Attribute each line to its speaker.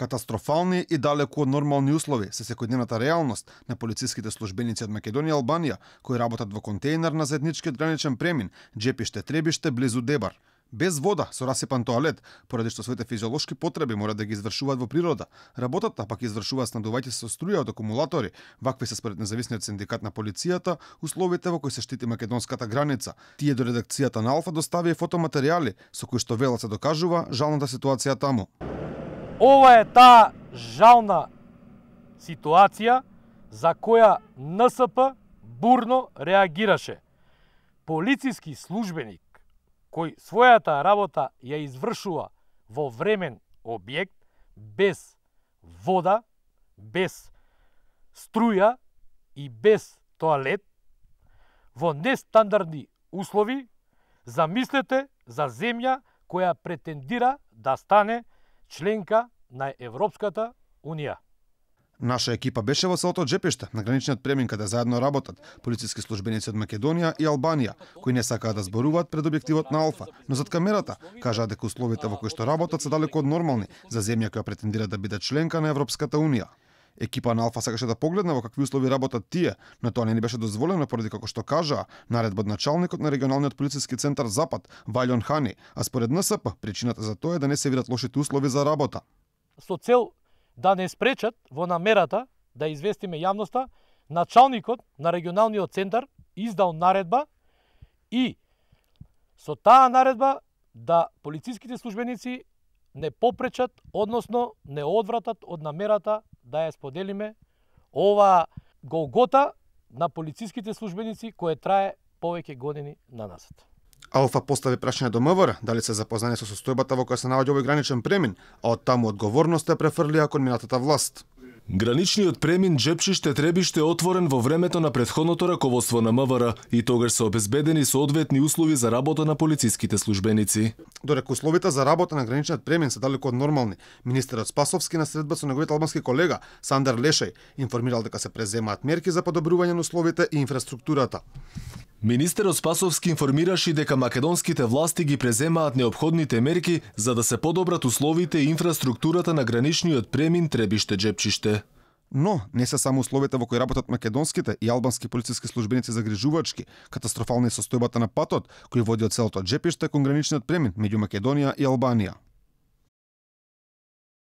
Speaker 1: Катастрофални и далеку од нормални услови се секојдневната реалност на полициските службеници од Македонија и Албанија кои работат во контејнер на заедничкиот граничен премин Џепиште-Требиште близу Дебар. Без вода, со расипан тоалет, поради што своите физиолошки потреби мора да ги извршуваат во природа. Работата пак извршуваат снабдувајќи се со струја од акумулатори. Вакви се според независниот синдикат на полицијата условите во кои се штити македонската граница. Тие до редакцијата на Алфа доставија фотоматеријали со кои што велат се докажува жалната ситуација таму.
Speaker 2: Ова е таа жална ситуација за која НСП бурно реагираше. Полициски службеник кој својата работа ја извршува во времен објект, без вода, без струја и без тоалет, во нестандардни услови, замислете за земја која претендира да стане членка на Европската Унија.
Speaker 1: Наша екипа беше во селото Џепиште, на граничниот премин каде заедно работат полициски службеници од Македонија и Албанија, кои не сакаат да зборуваат пред објективот на Алфа, но зад камерата кажаа дека условите во кои што работат се далеку од нормални за земја која претендира да биде членка на Европската Унија. Екипа на Алфа сакаше да погледне во какви услови работат тие, но тоа не ни беше дозволено поради како што кажаа наредба од началникот на регионалниот полициски центар Запад Вајлон Хани, а според НСП причината за тоа е да не се видат лошите услови за работа.
Speaker 2: Со цел да не спречат во намерата да известиме јавноста, началникот на регионалниот центар издал наредба и со таа наредба да полициските службеници не попречат, односно не одвратат од намерата да ја споделиме ова голгота на полициските службеници која трае повеќе години на назад.
Speaker 1: Алфа постави прашање до МВР дали се запознани со состојбата во која се наоѓа овој граничен премин, а од таму одговорноста ја префрлија кон минатата власт.
Speaker 3: Граничниот премин Џепшиште-Требиште е отворен во времето на претходното раководство на МВР и тогаш се обезбедени соодветни услови за работа на полициските службеници.
Speaker 1: Додека условите за работа на граничниот премин се далеку од нормални, министерот Спасовски на средба со неговиот албански колега Сандер Лешеј информирал дека се преземаат мерки за подобрување на условите и инфраструктурата.
Speaker 3: Министерот Спасовски информираше дека македонските власти ги преземаат неопходните мерки за да се подобрат условите и инфраструктурата на граничниот премин Требиште-Џепшиште.
Speaker 1: Но не се само условите во кои работат македонските и албански полициски службеници загрижувачки, катастрофална е состојбата на патот кој води од селото Џепиште кон граничниот премин меѓу Македонија и Албанија.